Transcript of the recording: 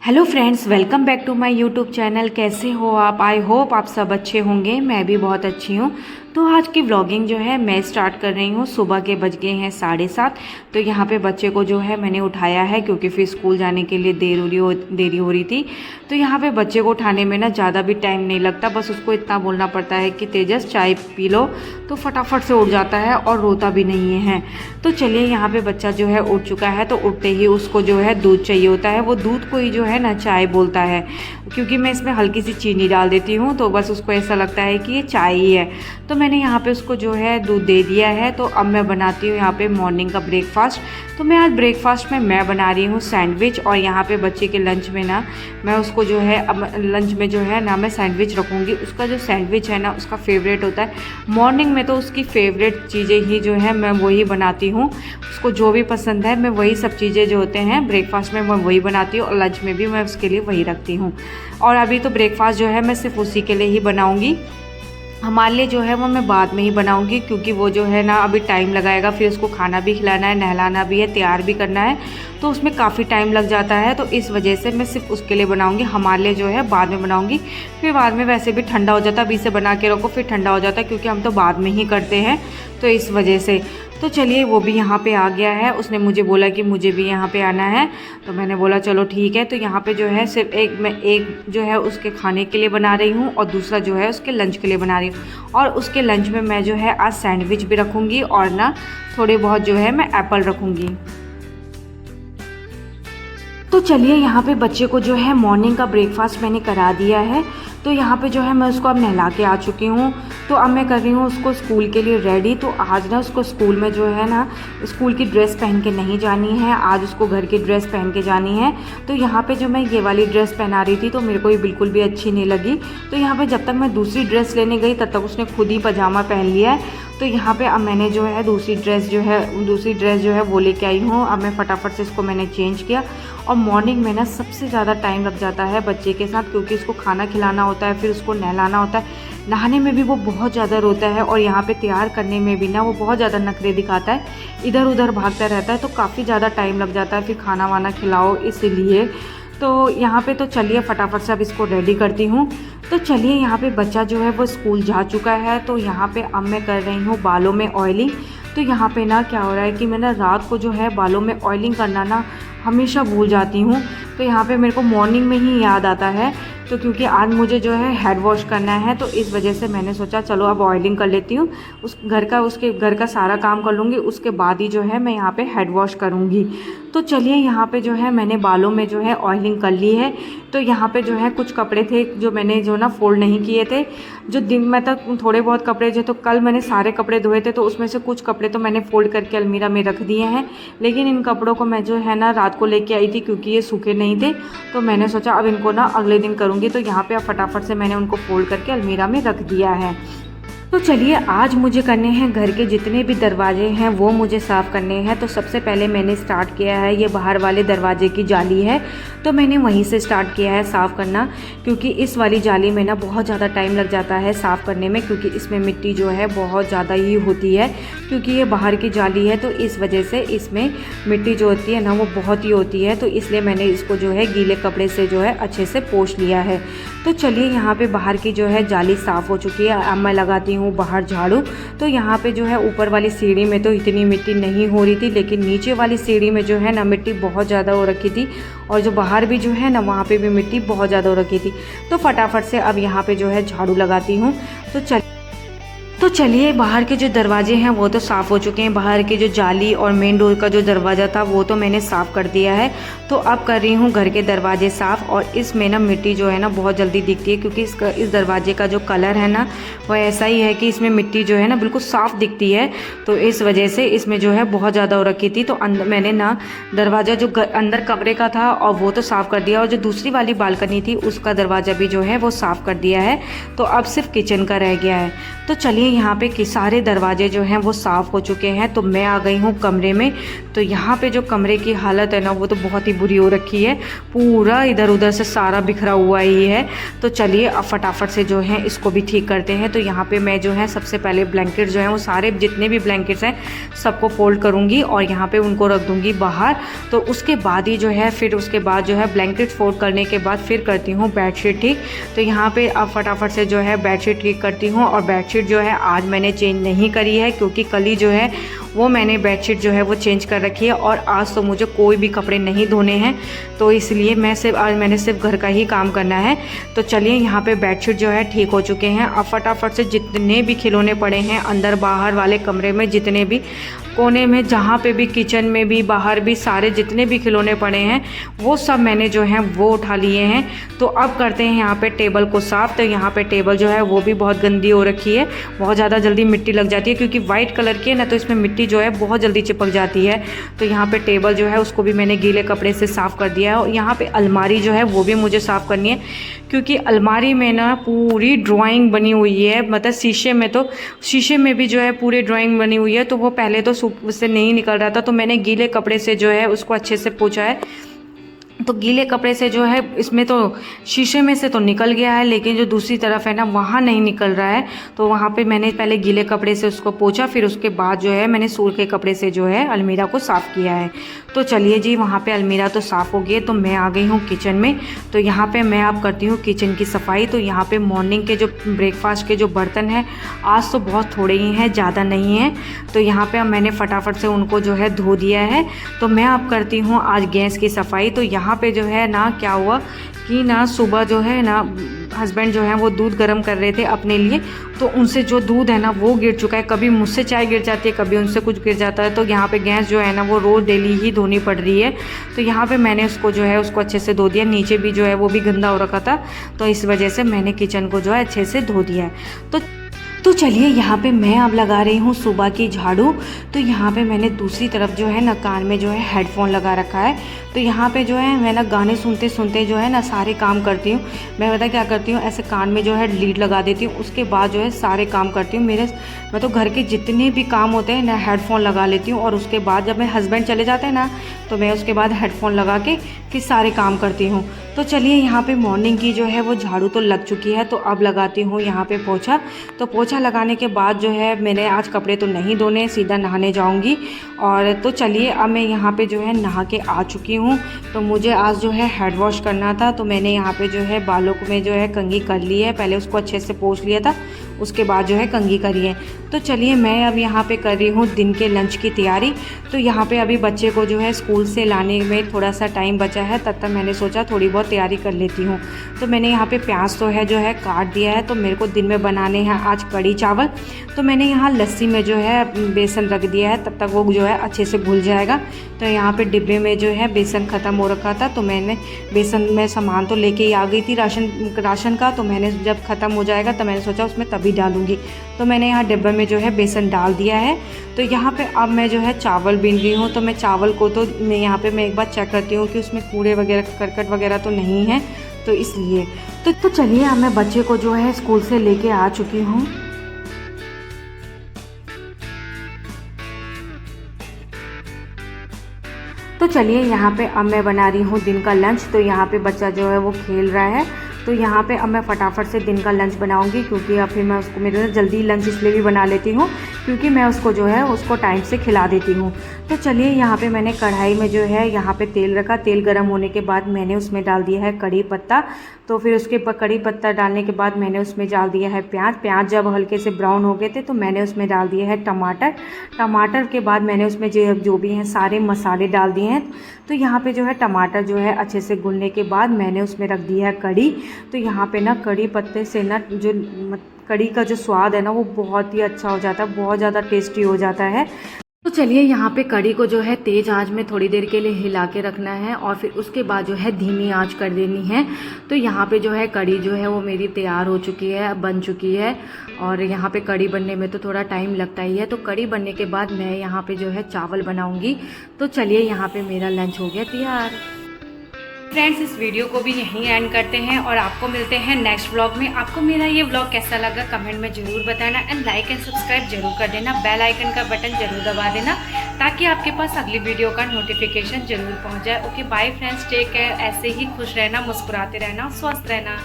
Hello friends, welcome back to my YouTube channel. कैसे हो आप? आई होप आप सब अच्छे होंगे। मैं भी बहुत अच्छी हूँ। तो आज की व्लॉगिंग जो है मैं स्टार्ट कर रही हूँ। सुबह के बज गए हैं 7:30। तो यहाँ पे बच्चे को जो है मैंने उठाया है क्योंकि फिर स्कूल जाने के लिए देरी हो रही थी। तो यहाँ पे बच्चे को उठाने में ना ज़्यादा भी टाइम नहीं लगता, बस उसको इतना बोलना पड़ता है कि तेजस चाय पी लो, तो फटाफट से उठ जाता है और रोता भी नहीं है। तो चलिए, यहाँ पे बच्चा जो है उठ चुका है। तो उठते ही उसको जो है दूध चाहिए होता है। वो दूध को ही जो है ना चाय बोलता है, क्योंकि मैं इसमें हल्की सी चीनी डाल देती हूँ, तो बस उसको ऐसा लगता है कि ये चाय ही है। तो मैंने यहाँ पे उसको जो है दूध दे दिया है। तो अब मैं बनाती हूँ यहाँ पे मॉर्निंग का ब्रेकफास्ट। तो मैं आज ब्रेकफास्ट में मैं बना रही हूँ सैंडविच। और यहाँ पे बच्चे के लंच में ना मैं उसको जो है अब लंच में जो है ना मैं सैंडविच रखूँगी। उसका जो सैंडविच है ना उसका फेवरेट होता है। मॉर्निंग में तो उसकी फेवरेट चीज़ें ही जो है मैं वही बनाती हूँ। उसको जो भी पसंद है मैं वही सब चीज़ें जो होते हैं ब्रेकफास्ट में मैं वही बनाती हूँ, और लंच में भी मैं उसके लिए वही रखती हूँ। और अभी तो ब्रेकफास्ट जो है मैं सिर्फ उसी के लिए ही बनाऊँगी। हमारे लिए जो है वो मैं बाद में ही बनाऊंगी, क्योंकि वो जो है ना अभी टाइम लगाएगा। फिर उसको खाना भी खिलाना है, नहलाना भी है, तैयार भी करना है, तो उसमें काफ़ी टाइम लग जाता है। तो इस वजह से मैं सिर्फ उसके लिए बनाऊंगी। हमारे लिए जो है बाद में बनाऊंगी। फिर बाद में वैसे भी ठंडा हो जाता है, अभी से बना के रखो फिर ठंडा हो जाता है, क्योंकि हम तो बाद में ही करते हैं, तो इस वजह से। तो चलिए, वो भी यहाँ पे आ गया है। उसने मुझे बोला कि मुझे भी यहाँ पे आना है, तो मैंने बोला चलो ठीक है। तो यहाँ पे जो है सिर्फ एक जो है उसके खाने के लिए बना रही हूँ, और दूसरा जो है उसके लंच के लिए बना रही हूँ। और उसके लंच में मैं जो है आज सैंडविच भी रखूँगी, और ना थोड़े बहुत जो है मैं एप्पल रखूँगी। तो चलिए, यहाँ पे बच्चे को जो है मॉर्निंग का ब्रेकफास्ट मैंने करा दिया है। तो यहाँ पे जो है मैं उसको अब नहला के आ चुकी हूँ। तो अब मैं कर रही हूँ उसको स्कूल के लिए रेडी। तो आज ना उसको स्कूल में जो है ना स्कूल की ड्रेस पहन के नहीं जानी है, आज उसको घर की ड्रेस पहन के जानी है। तो यहाँ पे जो मैं ये वाली ड्रेस पहना रही थी तो मेरे को ये बिल्कुल भी अच्छी नहीं लगी। तो यहाँ पे जब तक मैं दूसरी ड्रेस लेने गई तब तक उसने खुद ही पजामा पहन लिया है। तो यहाँ पे अब मैंने जो है दूसरी ड्रेस जो है वो लेके आई हूँ। अब मैं फटाफट से इसको मैंने चेंज किया। और मॉर्निंग में ना सबसे ज़्यादा टाइम लग जाता है बच्चे के साथ, क्योंकि इसको खाना खिलाना होता है, फिर उसको नहलाना होता है, नहाने में भी वो बहुत ज़्यादा रोता है, और यहाँ पे तैयार करने में भी ना वो बहुत ज़्यादा नखरे दिखाता है, इधर उधर भागता रहता है। तो काफ़ी ज़्यादा टाइम लग जाता है, फिर खाना वाना खिलाओ इसीलिए। तो यहाँ पे तो चलिए फटाफट से अब इसको रेडी करती हूँ। तो चलिए, यहाँ पे बच्चा जो है वो स्कूल जा चुका है। तो यहाँ पे अब मैं कर रही हूँ बालों में ऑयलिंग। तो यहाँ पे ना क्या हो रहा है कि मैं ना रात को जो है बालों में ऑयलिंग करना ना हमेशा भूल जाती हूँ। तो यहाँ पे मेरे को मॉर्निंग में ही याद आता है। तो क्योंकि आज मुझे जो है हेड वॉश करना है, तो इस वजह से मैंने सोचा चलो अब ऑयलिंग कर लेती हूँ। उसके घर का सारा काम कर लूँगी, उसके बाद ही जो है मैं यहाँ पे हेड वॉश करूँगी। तो चलिए, यहाँ पे जो है मैंने बालों में जो है ऑयलिंग कर ली है। तो यहाँ पे जो है कुछ कपड़े थे जो मैंने जो ना फोल्ड नहीं किए थे, जो दिन में तक थोड़े बहुत कपड़े जो, तो कल मैंने सारे कपड़े धोए थे, तो उसमें से कुछ कपड़े तो मैंने फ़ोल्ड करके अलमीरा में रख दिए हैं। लेकिन इन कपड़ों को मैं जो है ना रात को लेके आई थी, क्योंकि ये सूखे नहीं थे। तो मैंने सोचा अब इनको ना अगले दिन करूँगी। तो यहाँ पे अब फटाफट से मैंने उनको फ़ोल्ड करके अलमीरा में रख दिया है। तो चलिए, आज मुझे करने हैं घर के जितने भी दरवाजे हैं वो मुझे साफ़ करने हैं। तो सबसे पहले मैंने स्टार्ट किया है, ये बाहर वाले दरवाजे की जाली है, तो मैंने वहीं से स्टार्ट किया है साफ़ करना। क्योंकि इस वाली जाली में ना बहुत ज़्यादा टाइम लग जाता है साफ़ करने में, क्योंकि इसमें मिट्टी जो है बहुत ज़्यादा ही होती है। क्योंकि ये बाहर की जाली है, तो इस वजह से इसमें मिट्टी जो होती है ना वो बहुत ही होती है। तो इसलिए मैंने इसको जो है गीले कपड़े से जो है अच्छे से पोंछ लिया है। तो चलिए, यहाँ पे बाहर की जो है जाली साफ़ हो चुकी है। अब मैं लगाती हूँ बाहर झाड़ू। तो यहाँ पे जो है ऊपर वाली सीढ़ी में तो इतनी मिट्टी नहीं हो रही थी, लेकिन नीचे वाली सीढ़ी में जो है ना मिट्टी बहुत ज़्यादा हो रखी थी, और जो बाहर भी जो है ना वहाँ पे भी मिट्टी बहुत ज़्यादा हो रखी थी। तो फटाफट से अब यहाँ पे जो है झाड़ू लगाती हूँ। तो चलिए, बाहर के जो दरवाजे हैं वो तो साफ़ हो चुके हैं। बाहर की जो जाली और मेन डोर का जो दरवाज़ा था वो तो मैंने साफ़ कर दिया है। तो अब कर रही हूँ घर के दरवाजे साफ़। और इसमें ना मिट्टी जो है ना बहुत जल्दी दिखती है, क्योंकि इस दरवाजे का जो कलर है ना वो ऐसा ही है कि इसमें मिट्टी जो है ना बिल्कुल साफ़ दिखती है। तो इस वजह से इसमें जो है बहुत ज़्यादा हो रखी थी। तो अंदर मैंने ना दरवाज़ा जो अंदर कमरे का था और वो तो साफ़ कर दिया, और जो दूसरी वाली बालकनी थी उसका दरवाज़ा भी जो है वो साफ़ कर दिया है। तो अब सिर्फ किचन का रह गया है। तो चलिए, यहाँ पे कि सारे दरवाजे जो हैं वो साफ़ हो चुके हैं। तो मैं आ गई हूँ कमरे में। तो यहाँ पे जो कमरे की हालत है ना वो तो बहुत ही बुरी हो रखी है, पूरा इधर उधर से सारा बिखरा हुआ ही है। तो चलिए अब फटाफट से जो है इसको भी ठीक करते हैं। तो यहाँ पे मैं जो है सबसे पहले ब्लैंकेट जो है वो सारे जितने भी ब्लैंकेट्स हैं सबको फोल्ड करूँगी और यहाँ पे उनको रख दूँगी बाहर। तो उसके बाद ही जो है फिर उसके बाद जो है ब्लैंकेट फोल्ड करने के बाद फिर करती हूँ बेडशीट ठीक। तो यहाँ पे अब फटाफट से जो है बेडशीट ठीक करती हूँ। और बेडशीट जो है आज मैंने चेंज नहीं करी है, क्योंकि कल ही जो है वो मैंने बेडशीट जो है वो चेंज कर रखी है और आज तो मुझे कोई भी कपड़े नहीं धोने हैं। तो इसलिए आज मैंने सिर्फ घर का ही काम करना है। तो चलिए यहाँ पे बेडशीट जो है ठीक हो चुके हैं। अब फटाफट से जितने भी खिलौने पड़े हैं अंदर बाहर वाले कमरे में, जितने भी कोने में, जहाँ पे भी, किचन में भी, बाहर भी, सारे जितने भी खिलौने पड़े हैं वो सब मैंने जो है वो उठा लिए हैं। तो अब करते हैं यहाँ पे टेबल को साफ़। तो यहाँ पे टेबल जो है वो भी बहुत गंदी हो रखी है, बहुत ज़्यादा जल्दी मिट्टी लग जाती है, क्योंकि वाइट कलर की है ना, तो इसमें मिट्टी जो है बहुत जल्दी चिपक जाती है। तो यहाँ पे टेबल जो है उसको भी मैंने गीले कपड़े से साफ़ कर दिया है। और यहाँ पे अलमारी जो है वो भी मुझे साफ़ करनी है, क्योंकि अलमारी में ना पूरी ड्राइंग बनी हुई है, मतलब शीशे में भी जो है पूरी ड्राइंग बनी हुई है। तो वो पहले तो उससे नहीं निकल रहा था, तो मैंने गीले कपड़े से जो है उसको अच्छे से पोंछा है। तो गीले कपड़े से जो है इसमें तो शीशे में से तो निकल गया है, लेकिन जो दूसरी तरफ है ना वहाँ नहीं निकल रहा है। तो वहाँ पे मैंने पहले गीले कपड़े से उसको पोंछा, फिर उसके बाद जो है मैंने सूखे कपड़े से जो है अलमीरा को साफ़ किया है। तो चलिए जी, वहाँ पे अलमीरा तो साफ़ हो गई। तो मैं आ गई हूँ किचन में। तो यहाँ पे मैं अब करती हूँ किचन की सफाई। तो यहाँ पे मॉर्निंग के जो ब्रेकफास्ट के जो बर्तन हैं आज तो बहुत थोड़े ही हैं, ज़्यादा नहीं हैं। तो यहाँ पे अब मैंने फटाफट से उनको जो है धो दिया है। तो मैं अब करती हूँ आज गैस की सफाई। तो यहाँ पे जो है ना क्या हुआ कि ना सुबह जो है ना हस्बैंड जो है वो दूध गर्म कर रहे थे अपने लिए। तो उनसे जो दूध है ना वो गिर चुका है, कभी मुझसे चाय गिर जाती है, कभी उनसे कुछ गिर जाता है। तो यहाँ पे गैस जो है ना वो रोज़ डेली ही धोनी पड़ रही है। तो यहाँ पे मैंने उसको जो है उसको अच्छे से धो दिया। नीचे भी जो है वो भी गंदा हो रखा था, तो इस वजह से मैंने किचन को जो है अच्छे से धो दिया है। तो चलिए यहाँ पे मैं अब लगा रही हूँ सुबह की झाड़ू। तो यहाँ पे मैंने दूसरी तरफ जो है ना कान में जो है हेडफोन लगा रखा है। तो यहाँ पे जो है मैं ना गाने सुनते सुनते जो है ना सारे काम करती हूँ। मैं पता क्या करती हूँ, ऐसे कान में जो है लीड लगा देती हूँ, उसके बाद जो है सारे काम करती हूँ। मैं तो घर के जितने भी काम होते हैं ना हेडफोन लगा लेती हूँ। और उसके बाद जब मेरे हस्बैंड चले जाते हैं ना तो मैं उसके बाद हेडफोन लगा के फिर सारे काम करती हूँ। तो चलिए यहाँ पे मॉर्निंग की जो है वो झाड़ू तो लग चुकी है। तो अब लगाती हूँ यहाँ पे पोछा। तो पोछा लगाने के बाद जो है मैंने आज कपड़े तो नहीं धोने, सीधा नहाने जाऊँगी। और तो चलिए अब मैं यहाँ पे जो है नहा के आ चुकी हूँ। तो मुझे आज जो है हेड वॉश करना था, तो मैंने यहाँ पे जो है बालों में जो है कंघी कर ली है। पहले उसको अच्छे से पोंछ लिया था, उसके बाद जो है कंघी करी है। तो चलिए मैं अब यहाँ पे कर रही हूँ दिन के लंच की तैयारी। तो यहाँ पे अभी बच्चे को जो है स्कूल से लाने में थोड़ा सा टाइम बचा है, तब तक मैंने सोचा थोड़ी बहुत तैयारी कर लेती हूँ। तो मैंने यहाँ पे प्याज तो है जो है काट दिया है। तो मेरे को दिन में बनाने हैं आज कढ़ी चावल। तो मैंने यहाँ लस्सी में जो है बेसन रख दिया है, तब तक वो जो है अच्छे से घुल जाएगा। तो यहाँ पे डिब्बे में जो है बेसन ख़त्म हो रखा था, तो मैंने बेसन में सामान तो लेके ही आ गई थी राशन का। तो मैंने जब ख़त्म हो जाएगा तो मैंने सोचा उसमें तभी डालूँगी। तो मैंने यहाँ डिब्बे में जो है बेसन डाल दिया है। तो यहाँ पे अब मैं जो है चावल बीन रही हूँ। तो मैं चावल को तो मैं यहाँ पे मैं एक बार चेक करती हूँ कि उसमें कूड़े वगैरह करकट वगैरह तो नहीं है, तो इसलिए तो चलिए अब मैं बच्चे को जो है स्कूल से लेके आ चुकी हूँ। तो चलिए यहाँ पे अब मैं बना रही हूँ दिन का लंच। तो यहाँ पे बच्चा जो है वो खेल रहा है। तो यहाँ पे अब मैं फटाफट से दिन का लंच बनाऊँगी, क्योंकि अब फिर मैं उसको मेरे जल्दी लंच इसलिए भी बना लेती हूँ क्योंकि मैं उसको जो है उसको टाइम से खिला देती हूँ। तो चलिए यहाँ पे मैंने कढ़ाई में जो है यहाँ पे तेल रखा। तेल गर्म होने के बाद मैंने उसमें डाल दिया है कड़ी पत्ता। तो फिर उसके कड़ी पत्ता डालने के बाद मैंने उसमें डाल दिया है प्याज। जब हल्के से ब्राउन हो गए थे तो मैंने उसमें डाल दिया है टमाटर के बाद मैंने उसमें जो भी हैं सारे मसाले डाल दिए हैं। तो यहाँ पे जो है टमाटर जो है अच्छे से घुलने के बाद मैंने उसमें रख दिया है कड़ी। तो यहाँ पे ना कड़ी पत्ते से ना जो कड़ी का जो स्वाद है ना वो बहुत ही अच्छा हो जाता है, बहुत ज़्यादा टेस्टी हो जाता है। तो चलिए यहाँ पे कड़ी को जो है तेज़ आंच में थोड़ी देर के लिए हिला के रखना है और फिर उसके बाद जो है धीमी आंच कर देनी है। तो यहाँ पे जो है कड़ी जो है वो मेरी तैयार हो चुकी है, बन चुकी है। और यहाँ पे कड़ी बनने में तो थोड़ा टाइम लगता ही है। तो कड़ी बनने के बाद मैं यहाँ पे जो है चावल बनाऊँगी। तो चलिए यहाँ पे मेरा लंच हो गया तैयार। फ्रेंड्स इस वीडियो को भी यहीं एंड करते हैं और आपको मिलते हैं नेक्स्ट व्लॉग में। आपको मेरा ये व्लॉग कैसा लगा कमेंट में ज़रूर बताना एंड लाइक एंड सब्सक्राइब जरूर कर देना, बेल आइकन का बटन जरूर दबा देना ताकि आपके पास अगली वीडियो का नोटिफिकेशन जरूर पहुंच जाए। Okay bye friends, take care. ऐसे ही खुश रहना, मुस्कुराते रहना, स्वस्थ रहना।